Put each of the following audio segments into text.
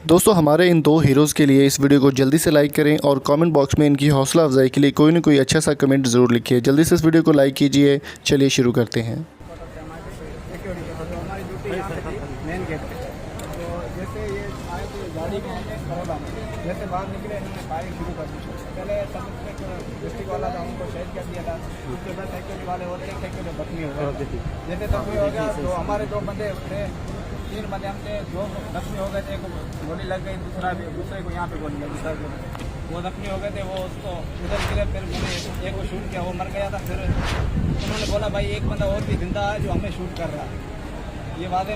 दोस्तों हमारे इन दो हीरोज़ के लिए इस वीडियो को जल्दी से लाइक करें और कमेंट बॉक्स में इनकी हौसला अफजाई के लिए कोई ना कोई अच्छा सा कमेंट ज़रूर लिखिए। जल्दी से इस वीडियो को लाइक कीजिए। चलिए शुरू करते हैं। मेन गेट पे तो जैसे ये आए तो गाड़ी में हमने करोला में जैसे बाहर निकले इन्होंने फायरिंग शुरू कर दी। पहले सब डिस्ट्रिक्ट वाला था उनको शहीद कर दिया था। उसके बाद सेक्यूरिटी वाले और एक सेक्यूरिटी जख्मी हो गए। जैसे जख्मी हो गया तो हमारे दो बंदे थे, 3 बंदे हम थे, 2 जख्मी हो गए थे। एक गोली लग गई, दूसरे को यहाँ पे गोली लगी। वो जख्मी हो गए थे, वो उसको उधर गिरे। फिर मैंने एक को शूट किया, वो मर गया था। फिर उन्होंने बोला भाई एक बंदा और भी जिंदा है जो हमें शूट कर रहा है। ये वादे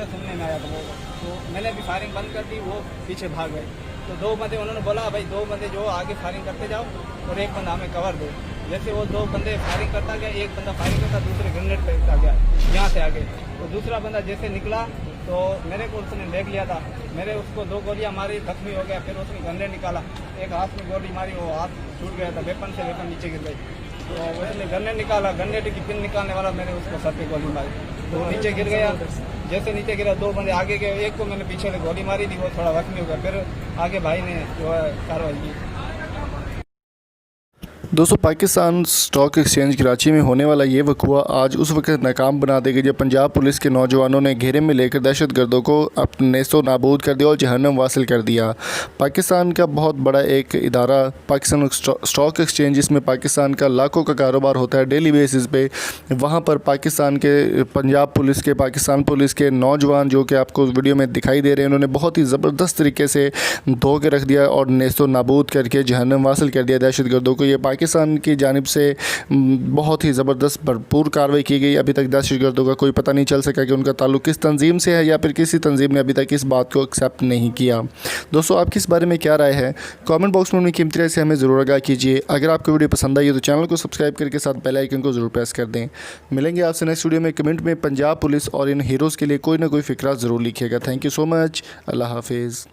सुनने में आया था वो, तो मैंने भी फायरिंग बंद कर दी। वो पीछे भाग गए तो 2 बंदे उन्होंने बोला भाई 2 बंदे जो आगे फायरिंग करते जाओ और एक बंदा हमें कवर दो। जैसे वो 2 बंदे फायरिंग करता गया, एक बंदा फायरिंग करता, दूसरे ग्रेनेड फेंकता गया यहाँ से आगे। तो दूसरा बंदा जैसे निकला तो मेरे को उसने देख लिया था। मेरे उसको 2 गोलियां मारी, जख्मी हो गया। फिर उसने ग्रेनेड निकाला, एक हाथ में गोली मारी, वो हाथ छूट गया था। वेपन से वेपन नीचे गिर गई। तो उसने ग्रेनेड निकाला, ग्रेनेड की पिन निकालने वाला मैंने उसको सर पे गोली मारी तो वो नीचे गिर गया। जैसे नीचे गिरा 2 बंदे आगे गए, एक को मैंने पीछे से गोली मारी थी, वो थोड़ा जख्मी हो गया। फिर आगे भाई ने जो है कार्रवाई की। दोस्तों पाकिस्तान स्टॉक एक्सचेंज कराची में होने वाला ये वक़ुआ आज उस वक्त नाकाम बना देगा जब पंजाब पुलिस के नौजवानों ने घेरे में लेकर दहशतगर्दों को अपने नेस्तो नाबूद कर दिया और जहन्नम वासिल कर दिया। पाकिस्तान का बहुत बड़ा एक इदारा पाकिस्तान स्टॉक एक्सचेंज, जिसमें पाकिस्तान का लाखों का कारोबार होता है डेली बेसिस पे, वहाँ पर पाकिस्तान के पंजाब पुलिस के, पाकिस्तान पुलिस के नौजवान जो कि आपको वीडियो में दिखाई दे रहे हैं, उन्होंने बहुत ही ज़बरदस्त तरीके से धो के रख दिया और नेस्तो नाबूद करके जहन्नम वासिल कर दिया दहशतगर्दों को। ये पाकिस्तान की जानिब से बहुत ही ज़बरदस्त भरपूर कार्रवाई की गई। अभी तक दहशतगर्दों का कोई पता नहीं चल सका कि उनका ताल्लुक़ किस तंजीम से है या फिर किसी तंजीम ने अभी तक इस बात को एक्सेप्ट नहीं किया। दोस्तों आपकी इस बारे में क्या राय है, कमेंट बॉक्स में अपनी कीमती राय से हमें ज़रूर आगाह कीजिए। अगर आपको वीडियो पसंद आई है तो चैनल को सब्सक्राइब करके साथ बेल आइकन को ज़रूर प्रेस कर दें। मिलेंगे आपसे नेक्स्ट वीडियो में। कमेंट में पंजाब पुलिस और इन हीरोज़ के लिए कोई ना कोई फ़िक्रा ज़रूर लिखिएगा। Thank you so much. अल्लाह हाफिज़।